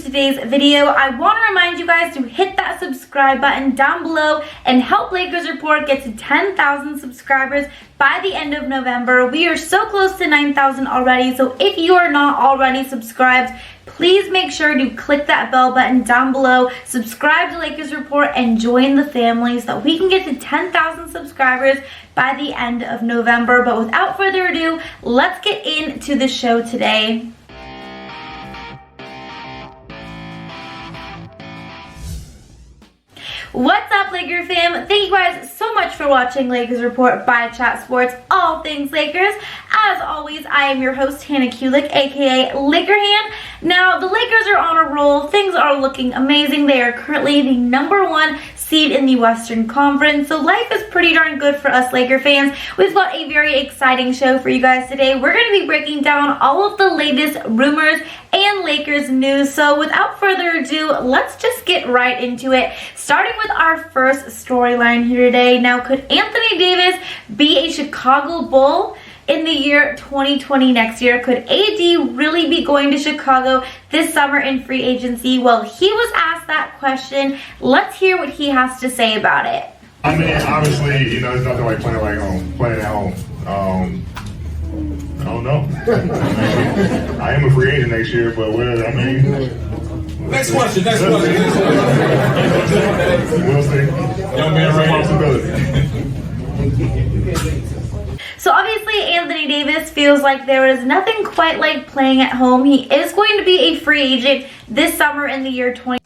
today's video, I want to remind you guys to hit that subscribe button down below and help Lakers Report get to 10,000 subscribers by the end of November. We are so close to 9,000 already, so if you are not already subscribed, please make sure to click that bell button down below, subscribe to Lakers Report, and join the family so that we can get to 10,000 subscribers by the end of November. But without further ado, let's get into the show today. What's up, Laker fam? Thank you guys so much for watching Lakers Report by Chat Sports, all things Lakers. As always, I am your host, Hannah Kulik, aka Laker Han. Now, the Lakers are on a roll. Things are looking amazing. They are currently the #1 seed in the Western Conference, so life is pretty darn good for us Laker fans. We've got a very exciting show for you guys today. We're going to be breaking down all of the latest rumors and Lakers news, so without further ado, let's just get right into it, starting with our first storyline here today. Now, could Anthony Davis be a Chicago Bull in the year 2020 next year? Could AD really be going to Chicago this summer in free agency? Well, he was asked that question. Let's hear what he has to say about it. I mean, obviously, you know, it's nothing like playing at home. I don't know. I am a free agent next year, but I mean. Next question. We'll see. Young man, Responsibility. So obviously Anthony Davis feels like there is nothing quite like playing at home. He is going to be a free agent this summer in the year 2020.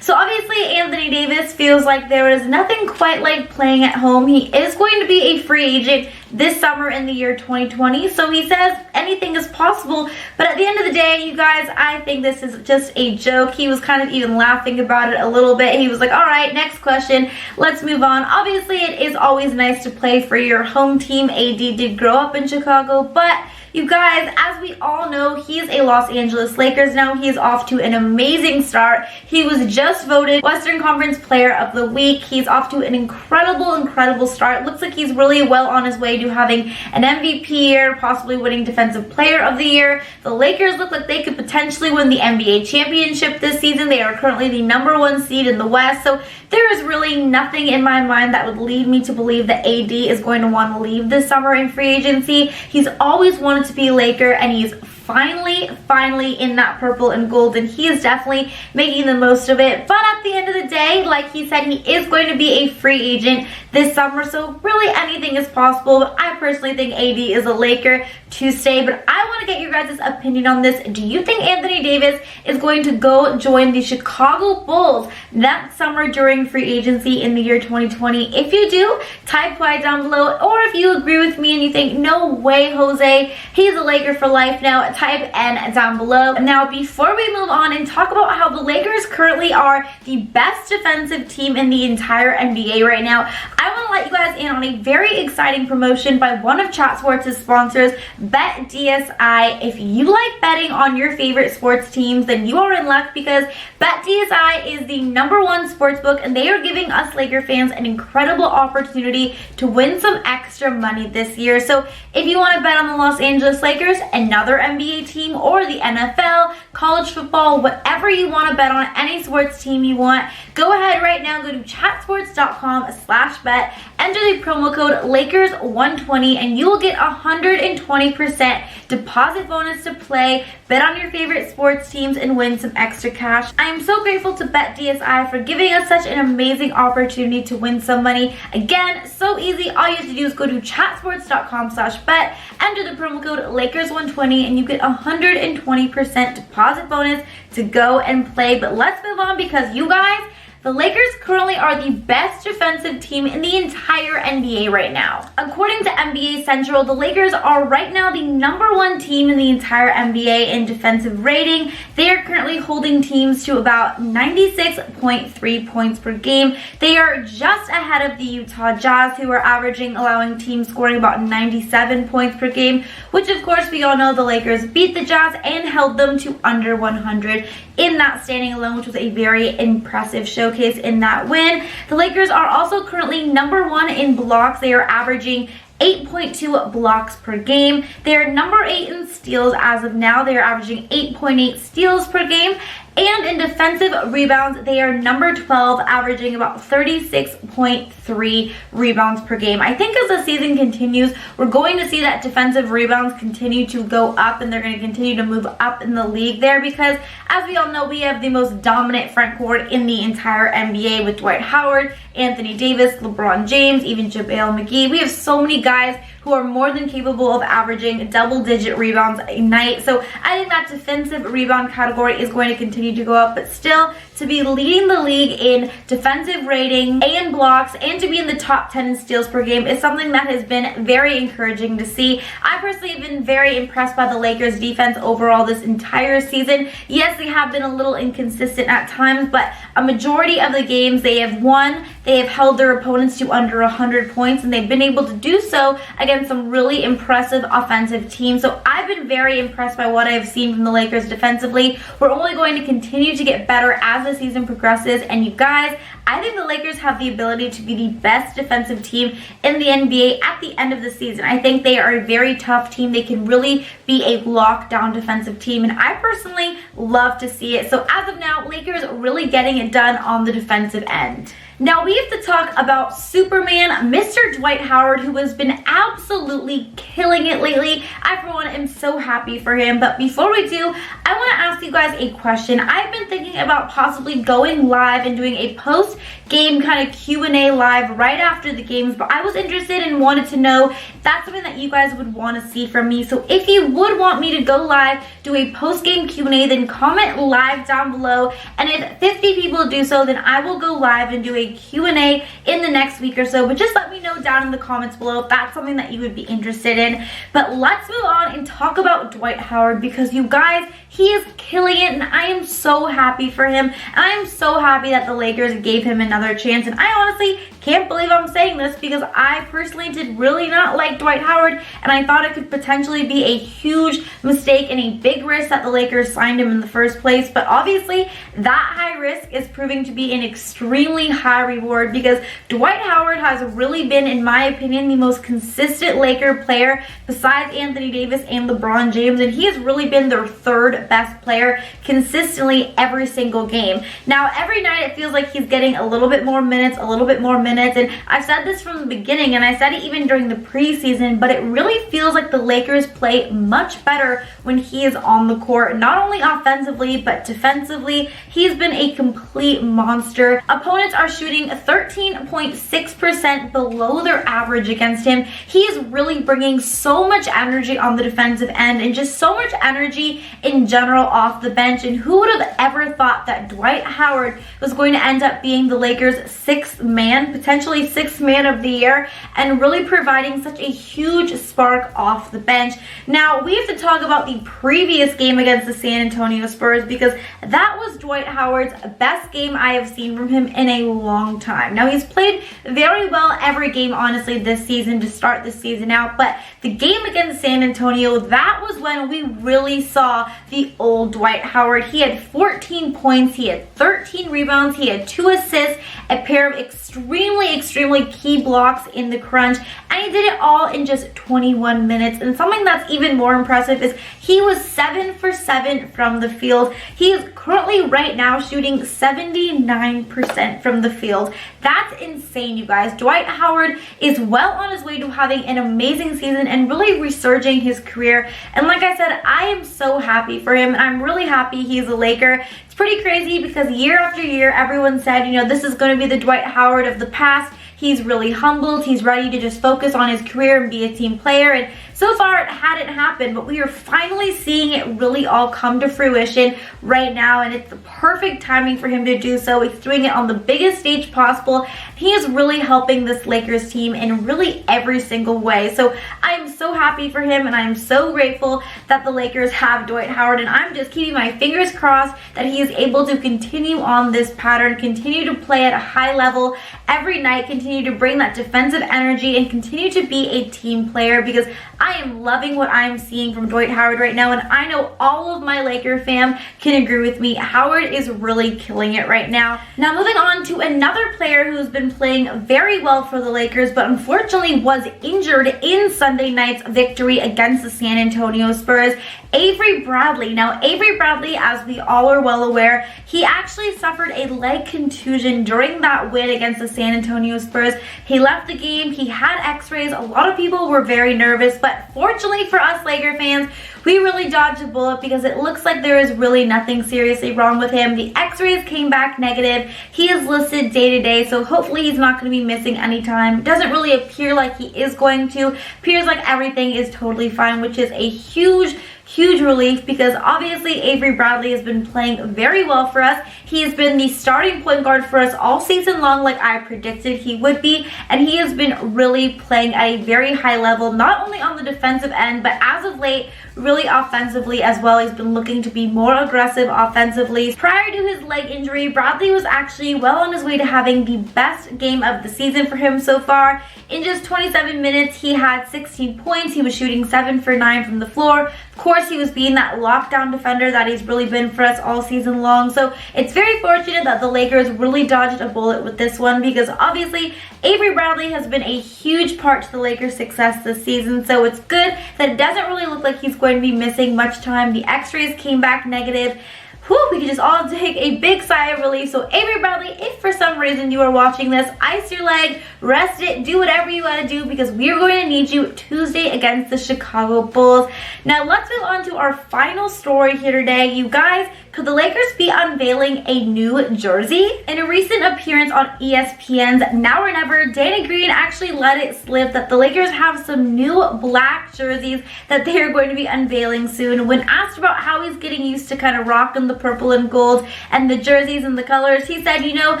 So obviously Anthony Davis feels like there is nothing quite like playing at home. He is going to be a free agent this summer in the year 2020. So he says anything is possible. But at the end of the day, you guys, I think this is just a joke. He was kind of even laughing about it a little bit. He was like, all right, next question. Let's move on. Obviously, it is always nice to play for your home team. AD did grow up in Chicago, but you guys, as we all know, he is a Los Angeles Lakers now. He is off to an amazing start. He was just voted Western Conference Player of the Week. He's off to an incredible start. Looks like he's really well on his way to having an MVP year, possibly winning Defensive Player of the Year. The Lakers look like they could potentially win the NBA championship this season. They are currently the #1 seed in the West. So there is really nothing in my mind that would lead me to believe that AD is going to want to leave this summer in free agency. He's always wanted to be a Laker, and he's finally in that purple and gold, and he is definitely making the most of it. But at the end of the day, like he said, he is going to be a free agent this summer, so really anything is possible. But I personally think AD is a Laker to stay. But I want to get your guys' opinion on this. Do you think Anthony Davis is going to go join the Chicago Bulls next summer during free agency in the year 2020? If you do, type Y down below. Or if you agree with me and you think, no way, Jose, he's a Laker for life now, type N down below. Now, before we move on and talk about how the Lakers currently are the best defensive team in the entire NBA right now, I want to let you guys in on a very exciting promotion by one of Chat Sports' sponsors, BetDSI. If you like betting on your favorite sports teams, then you are in luck, because BetDSI is the #1 sportsbook, and they are giving us Laker fans an incredible opportunity to win some extra money this year. So if you want to bet on the Los Angeles Lakers, another NBA team, or the NFL, college football, whatever you want to bet on, any sports team you want, go ahead right now, go to chatsports.com/bet, enter the promo code Lakers120, and you will get 120% deposit bonus to play, bet on your favorite sports teams, and win some extra cash. I am so grateful to BetDSI for giving us such an amazing opportunity to win some money. Again, so easy. All you have to do is go to chatsports.com/bet, enter the promo code Lakers120, and you get 120% deposit bonus to go and play. But let's move on, because you guys, the Lakers currently are the best defensive team in the entire NBA right now. According to NBA Central, the Lakers are right now the #1 team in the entire NBA in defensive rating. They are currently holding teams to about 96.3 points per game. They are just ahead of the Utah Jazz, who are allowing teams scoring about 97 points per game, which of course we all know the Lakers beat the Jazz and held them to under 100 in that standing alone, which was a very impressive showcase in that win. The Lakers are also currently #1 in blocks. They are averaging 8.2 blocks per game. They are number 8 in steals as of now. They are averaging 8.8 steals per game. And in defensive rebounds, they are number 12, averaging about 36.3 rebounds per game. I think as the season continues, we're going to see that defensive rebounds continue to go up, and they're going to continue to move up in the league there because, as we all know, we have the most dominant front court in the entire NBA with Dwight Howard, Anthony Davis, LeBron James, even JaVale McGee. We have so many guys who are more than capable of averaging double-digit rebounds a night. So I think that defensive rebound category is going to continue to go up, but still, to be leading the league in defensive rating and blocks and to be in the top 10 in steals per game is something that has been very encouraging to see. I personally have been very impressed by the Lakers defense overall this entire season. Yes, they have been a little inconsistent at times, but a majority of the games they have won, they have held their opponents to under 100 points, and they've been able to do so against some really impressive offensive teams. So I've been very impressed by what I've seen from the Lakers defensively. We're only going to continue to get better as the season progresses, and you guys, I think the Lakers have the ability to be the best defensive team in the NBA at the end of the season. I think they are a very tough team. They can really be a lockdown defensive team, and I personally love to see it. So as of now, Lakers really getting it done on the defensive end. Now we have to talk about Superman, Mr. Dwight Howard, who has been absolutely killing it lately. I, for one, am so happy for him. But before we do, I want to ask you guys a question. I've been thinking about possibly going live and doing a post-game kind of Q&A live right after the games, but I was interested and wanted to know if that's something that you guys would want to see from me. So if you would want me to go live, do a post-game Q&A, then comment live down below. And if 50 people do so, then I will go live and do a Q&A in the next week or so. But just let me know down in the comments below if that's something that you would be interested in. But let's move on and talk about Dwight Howard, because you guys, he is killing it, and I am so happy for him. And I am so happy that the Lakers gave him another chance. And I honestly can't believe I'm saying this, because I personally did really not like Dwight Howard, and I thought it could potentially be a huge mistake and a big risk that the Lakers signed him in the first place. But obviously that high risk is proving to be an extremely high reward, because Dwight Howard has really been, in my opinion, the most consistent Laker player besides Anthony Davis and LeBron James, and he has really been their third best player consistently every single game. Now every night it feels like he's getting a little bit more minutes, and I've said this from the beginning, and I said it even during the preseason, but it really feels like the Lakers play much better when he is on the court, not only offensively but defensively. He's been a complete monster. Opponents are shooting 13.6% below their average against him. He is really bringing so much energy on the defensive end and just so much energy in general off the bench. And who would have ever thought that Dwight Howard was going to end up being the Lakers' sixth man, potentially sixth man of the year, and really providing such a huge spark off the bench. Now we have to talk about the previous game against the San Antonio Spurs, because that was Dwight Howard's best game I have seen from him in a long time. Now he's played very well every game, honestly, this season to start the season out, but the game against San Antonio, that was when we really saw the old Dwight Howard. He had 14 points, he had 13 rebounds, he had 2 assists, a pair of extremely key blocks in the crunch, and he did it all in just 21 minutes. And something that's even more impressive is he was 7 for 7 from the field. He is currently right now shooting 79% from the field. That's insane, you guys. Dwight Howard is well on his way to having an amazing season and really resurging his career. And like I said, I am so happy for him, and I'm really happy he's a Laker. It's pretty crazy because year after year, everyone said, you know, this is going to be the Dwight Howard of the past. He's really humbled. He's ready to just focus on his career and be a team player. And so far, it hadn't happened, but we are finally seeing it really all come to fruition right now, and it's the perfect timing for him to do so. He's doing it on the biggest stage possible. He is really helping this Lakers team in really every single way. So I am so happy for him, and I am so grateful that the Lakers have Dwight Howard, and I'm just keeping my fingers crossed that he is able to continue on this pattern, continue to play at a high level every night, continue to bring that defensive energy, and continue to be a team player, because I I am loving what I'm seeing from Dwight Howard right now, and I know all of my Laker fam can agree with me. Howard is really killing it right now. Now moving on to another player who's been playing very well for the Lakers, but unfortunately was injured in Sunday night's victory against the San Antonio Spurs, Avery Bradley. Now Avery Bradley, as we all are well aware, he actually suffered a leg contusion during that win against the San Antonio Spurs. He left the game, he had x-rays. A lot of people were very nervous, but fortunately for us Laker fans, we really dodged a bullet because it looks like there is really nothing seriously wrong with him. The x-rays came back negative. He is listed day to day, so hopefully he's not going to be missing any time. Doesn't really appear like he is going to. Appears like everything is totally fine, which is a huge relief because obviously Avery Bradley has been playing very well for us. He has been the starting point guard for us all season long, like I predicted he would be, and he has been really playing at a very high level, not only on the defensive end, but as of late, really offensively as well. He's been looking to be more aggressive offensively. Prior to his leg injury, Bradley was actually well on his way to having the best game of the season for him so far. In just 27 minutes, he had 16 points. He was shooting 7 for 9 from the floor. Of course, he was being that lockdown defender that he's really been for us all season long. So it's very fortunate that the Lakers really dodged a bullet with this one because obviously Avery Bradley has been a huge part to the Lakers' success this season. So it's good that it doesn't really look like he's going to be missing much time. The x-rays came back negative. Whew, we can just all take a big sigh of relief. So Avery Bradley, if for some reason you are watching this, ice your leg, rest it, do whatever you gotta do because we are going to need you Tuesday against the Chicago Bulls. Now let's move on to our final story here today. You guys, could the Lakers be unveiling a new jersey? In a recent appearance on ESPN's Now or Never, Danny Green actually let it slip that the Lakers have some new black jerseys that they are going to be unveiling soon. When asked about how he's getting used to kind of rocking the purple and gold and the jerseys and the colors, he said, you know,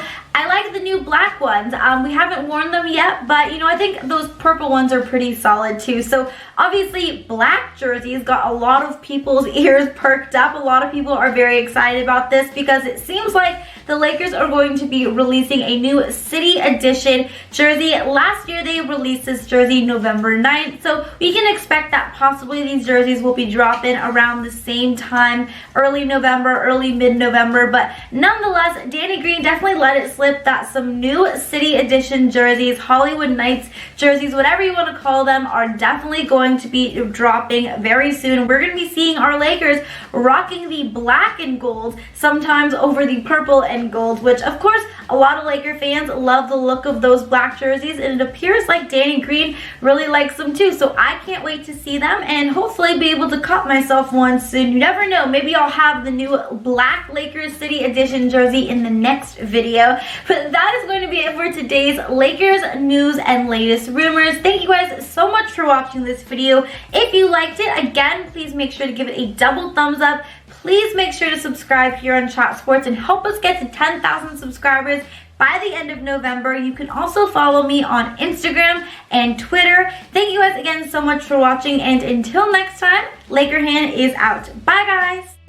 I like the new black ones. We haven't worn them yet, but you know, I think those purple ones are pretty solid too. So obviously black jerseys got a lot of people's ears perked up. A lot of people are very excited about this because it seems like the Lakers are going to be releasing a new City Edition jersey. Last year they released this jersey November 9th, so we can expect that possibly these jerseys will be dropping around the same time, early November, early mid-November. But nonetheless, Danny Green definitely let it slip that some new City Edition jerseys, Hollywood Knights jerseys, whatever you want to call them, are definitely going to be dropping very soon. We're going to be seeing our Lakers rocking the black and gold, sometimes over the purple and gold, which of course a lot of Laker fans love the look of those black jerseys, and it appears like Danny Green really likes them too. So I can't wait to see them and hopefully be able to cop myself one soon. You never know, maybe I'll have the new black Lakers City Edition jersey in the next video. But that is going to be it for today's Lakers news and latest rumors. Thank you guys so much for watching this video. If you liked it, again, please make sure to give it a double thumbs up. Please make sure to subscribe here on Chat Sports and help us get to 10,000 subscribers by the end of November. You can also follow me on Instagram and Twitter. Thank you guys again so much for watching, and until next time, Laker Hand is out. Bye guys!